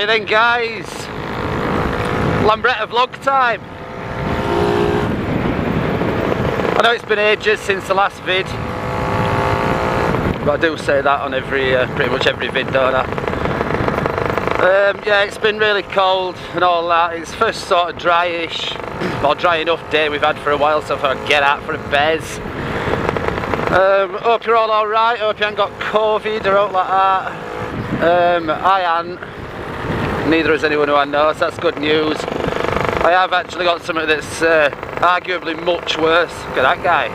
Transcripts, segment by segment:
Okay then guys, Lambretta vlog time. I know it's been ages since the last vid, but I do say that on every, pretty much every vid, don't I? Yeah, it's been really cold and all that. It's first sort of dryish, or dry enough day we've had for a while, so I thought I'd get out for a bez. Hope you're all alright, hope you haven't got COVID or out like that. I ain't. Neither has anyone who I know, so that's good news. I have actually got something that's arguably much worse. Look at that guy.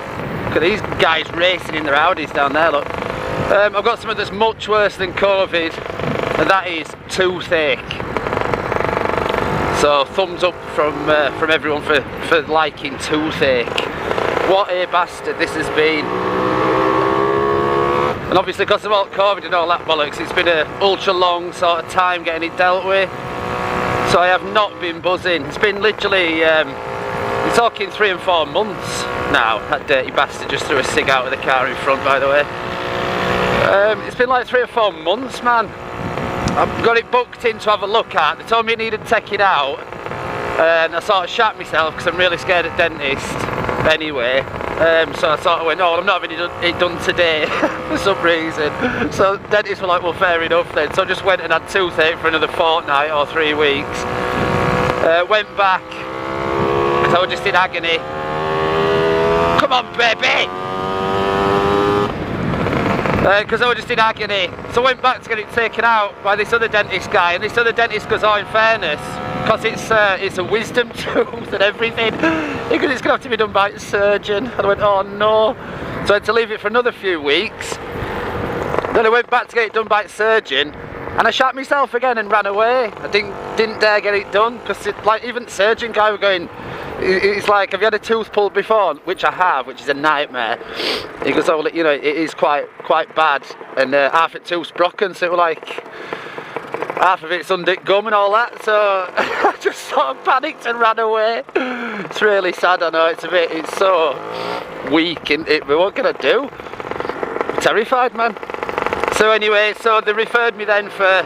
Look at these guys racing in their Audis down there, look. I've got something that's much worse than COVID, and that is toothache. So thumbs up from everyone for liking toothache. What a bastard this has been. And obviously because of all COVID and all that bollocks, it's been an ultra long sort of time getting it dealt with. So I have not been buzzing. It's been literally, we're talking 3 and 4 months now. That dirty bastard just threw a cig out of the car in front, by the way. It's been like 3 or 4 months, man. I've got it booked in to have a look at. They told me I needed to take it out. And I sort of shat myself because I'm really scared of dentists anyway. So I sort of went, oh, I'm not having it done today for some reason. So dentists were like, well, fair enough then. So I just went and had toothache for another fortnight or 3 weeks. Went back because I was just in agony. Come on, baby! Because I was just in agony. So I went back to get it taken out by this other dentist guy, and this other dentist goes, oh, in fairness, because it's a wisdom tooth and everything, he goes, it's going to have to be done by a surgeon. And I went, oh no. So I had to leave it for another few weeks. Then I went back to get it done by a surgeon, and I shat myself again and ran away. I didn't dare get it done, because like even the surgeon guy was going, it's like, have you had a tooth pulled before? Which I have, which is a nightmare. He goes, oh, you know, it is quite bad, and half it tooth's broken, so it was like, half of it's under gum and all that, so I just sort of panicked and ran away. It's really sad, I know, it's so weak, and what can I do? I'm terrified, man. So anyway, so they referred me then for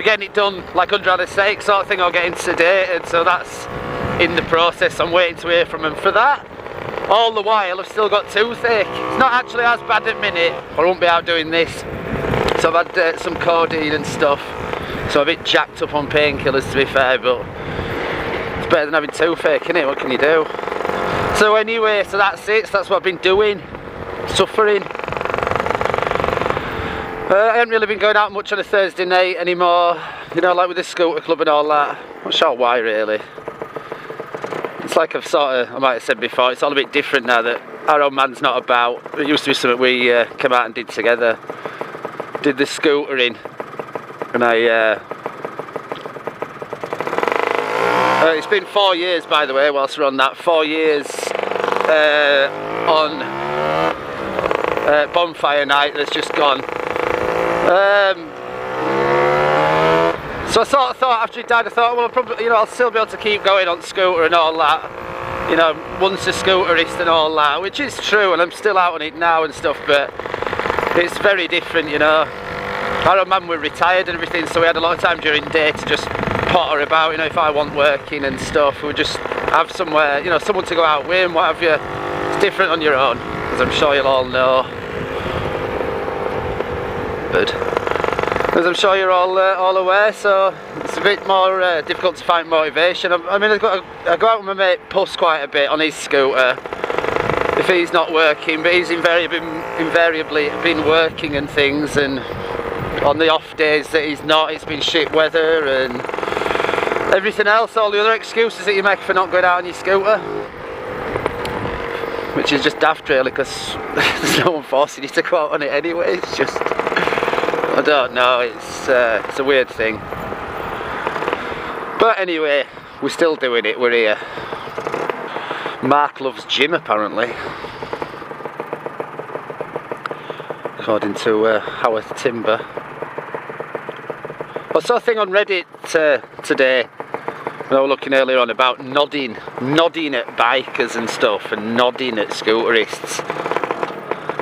getting it done like under anaesthetic sort of thing, or getting sedated, so that's in the process. I'm waiting to hear from them for that. All the while I've still got toothache. It's not actually as bad at the minute, or I won't be out doing this. So I've had some codeine and stuff, so I'm a bit jacked up on painkillers to be fair, but it's better than having toothache, innit? What can you do? So anyway, so that's it, so that's what I've been doing, suffering. I haven't really been going out much on a Thursday night anymore, you know, like with the scooter club and all that. I'm not sure why really. It's like I might have said before, it's all a bit different now that our old man's not about. It used to be something we came out and did together. Did the scootering, and it's been 4 years, by the way, whilst we're on that. 4 years on bonfire night that's just gone. So I sort of thought, after he died, I thought, well, I'll still be able to keep going on scooter and all that, you know, once a scooterist and all that, which is true, and I'm still out on it now and stuff, but it's very different, you know. Our old man were retired and everything, so we had a lot of time during the day to just potter about, you know, if I want working and stuff, we would just have somewhere, you know, someone to go out with and what have you. It's different on your own, as I'm sure you'll all know. Good. As I'm sure you're all aware, so it's a bit more difficult to find motivation. I mean, I go out with my mate Puss quite a bit on his scooter if he's not working, but he's invariably been working and things, and on the off days that he's not, it's been shit weather and everything else, all the other excuses that you make for not going out on your scooter, which is just daft really, because there's no one forcing you to go out on it anyway. It's just, I don't know, it's a weird thing. But anyway, we're still doing it, we're here. Mark loves gym apparently, according to Howard Timber. I saw a thing on Reddit today, when I was looking earlier on, about nodding at bikers and stuff, and nodding at scooterists.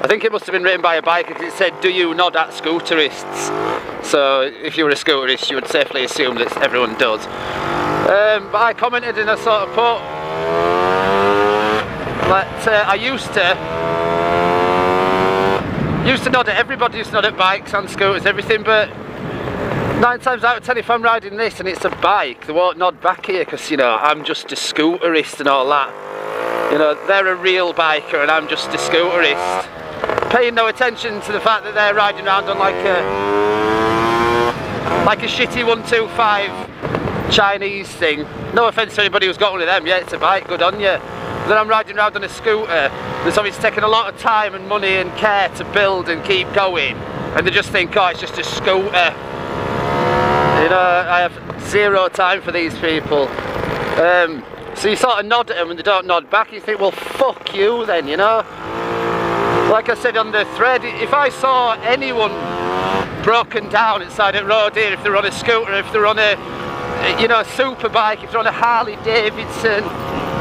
I think it must have been written by a biker because it said, "Do you nod at scooterists?" So if you were a scooterist, you would safely assume that everyone does. But I commented and I sort of put that I used to nod at everybody, used to nod at bikes and scooters, everything, but 9 times out of 10 if I'm riding this and it's a bike, they won't nod back here because, you know, I'm just a scooterist and all that. You know, they're a real biker and I'm just a scooterist. Paying no attention to the fact that they're riding around on like a shitty 125 Chinese thing. No offence to anybody who's got one of them, yeah, it's a bike, good on you. Then I'm riding around on a scooter that's obviously taken a lot of time and money and care to build and keep going, and they just think, oh, it's just a scooter. You know, I have zero time for these people. So you sort of nod at them and they don't nod back, you think, well, fuck you then, you know. Like I said on the thread, if I saw anyone broken down inside a road here, if they're on a scooter, if they're on a, you know, a super bike, if they're on a Harley Davidson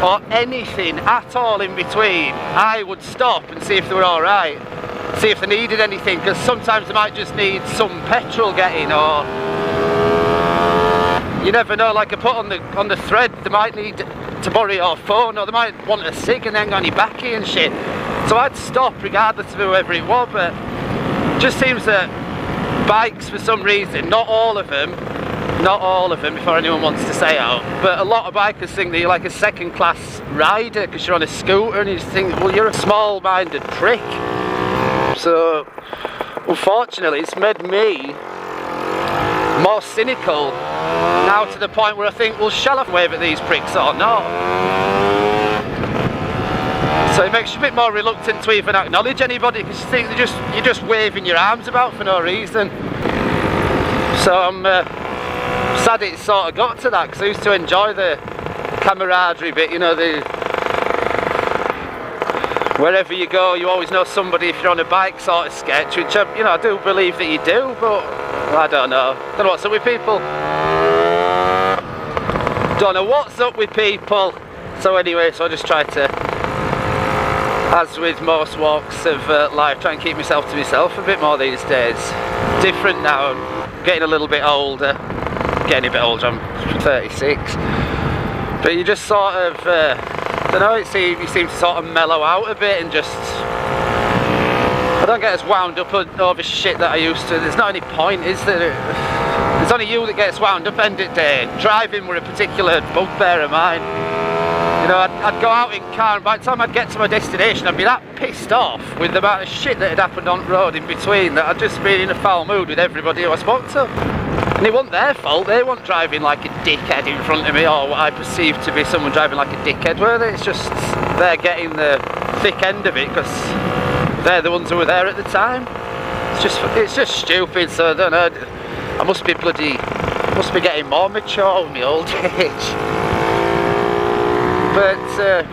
or anything at all in between, I would stop and see if they were alright, see if they needed anything, because sometimes they might just need some petrol getting, or you never know, like I put on the thread, they might need to borrow your phone, or they might want a cig and then go on your backy and shit. So I'd stop regardless of whoever it was, but it just seems that bikes, for some reason, not all of them, before anyone wants to say out, but a lot of bikers think that you're like a second class rider because you're on a scooter, and you just think, well, you're a small minded prick. So unfortunately it's made me more cynical now, to the point where I think, well, shall I wave at these pricks or not? So it makes you a bit more reluctant to even acknowledge anybody, because you think you're just waving your arms about for no reason. So I'm sad it sort of got to that, because I used to enjoy the camaraderie bit, you know, wherever you go you always know somebody if you're on a bike sort of sketch, which I, you know, I do believe that you do, but I don't know what's up with people. Don't know what's up with people. So anyway, so I just try to, as with most walks of life, try and keep myself to myself a bit more these days. Different now, I'm getting a little bit older. I'm 36. But you just sort of, I don't know, you seem to sort of mellow out a bit and just, I don't get as wound up over shit that I used to. There's not any point, is there? There's only you that gets wound up end of day. Driving were a particular bugbear of mine. You know, I'd go out in car, and by the time I'd get to my destination I'd be that pissed off with the amount of shit that had happened on the road in between that I'd just been in a foul mood with everybody who I spoke to. And it wasn't their fault, they weren't driving like a dickhead in front of me, or what I perceived to be someone driving like a dickhead, were they? It's just they're getting the thick end of it because they're the ones who were there at the time. It's just stupid, so I don't know, I must be getting more mature with my old age. But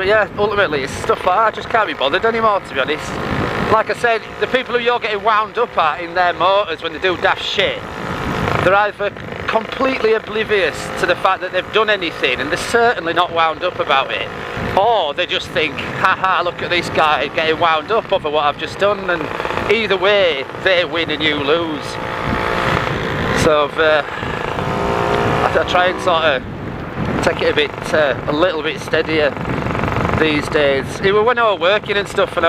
yeah, ultimately it's stuff like that I just can't be bothered anymore, to be honest. Like I said, the people who you're getting wound up at in their motors when they do daft shit, they're either completely oblivious to the fact that they've done anything and they're certainly not wound up about it, or they just think, haha, look at this guy getting wound up over what I've just done, and either way they win and you lose. So I try and sort of take it a little bit steadier these days. Even when I was working and stuff, and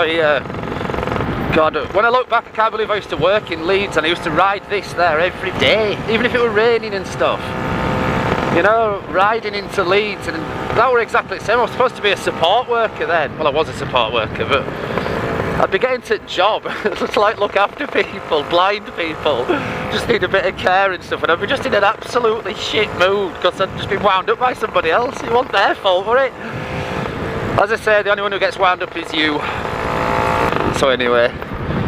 God, when I look back I can't believe I used to work in Leeds and I used to ride this there every day, even if it were raining and stuff. You know, riding into Leeds, and that were exactly the same. I was supposed to be a support worker then. Well, I was a support worker, but I'd be getting to job to like look after people, blind people, just need a bit of care and stuff, and I'd be just in an absolutely shit mood because I'd just been wound up by somebody else. It wasn't their fault, were it? As I say, the only one who gets wound up is you. So anyway,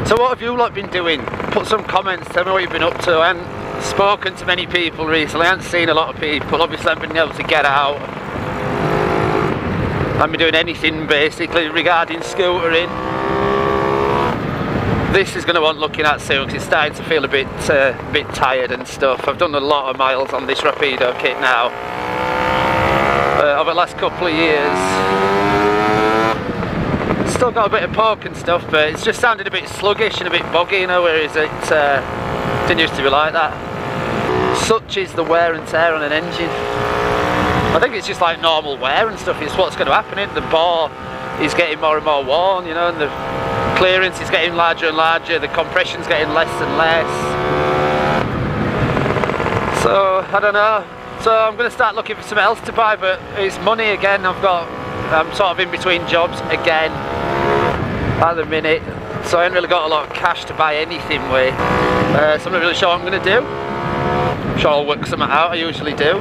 so what have you lot been doing? Put some comments, tell me what you've been up to. I haven't spoken to many people recently, I haven't seen a lot of people, obviously I haven't been able to get out. I haven't been doing anything basically regarding scootering. This is going to want looking at soon because it's starting to feel a bit tired and stuff. I've done a lot of miles on this Rapido kit now over the last couple of years. Still got a bit of poke and stuff, but it's just sounded a bit sluggish and a bit boggy, you know, whereas it didn't used to be like that. Such is the wear and tear on an engine. I think it's just like normal wear and stuff. It's what's going to happen. The bore is getting more and more worn, you know, and the clearance is getting larger and larger, the compression's getting less and less. So I don't know. So I'm going to start looking for something else to buy, but it's money again. I'm sort of in between jobs again at the minute, so I haven't really got a lot of cash to buy anything with. So I'm not really sure what I'm going to do. I'm sure I'll work something out, I usually do.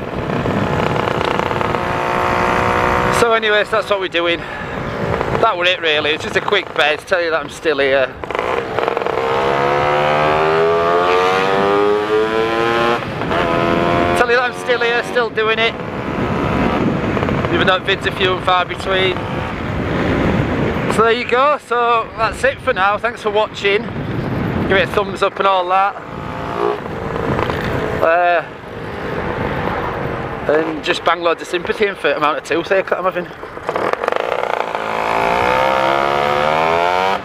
So anyways, that's what we're doing. That was it really, it's just a quick bed to tell you that I'm still here. Tell you that I'm still here, still doing it. Even though vids are few and far between. So there you go, so that's it for now. Thanks for watching. Give it a thumbs up and all that. And just bang loads of sympathy in for the amount of toothache that I'm having.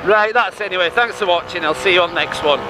Right, that's it anyway. Thanks for watching. I'll see you on the next one.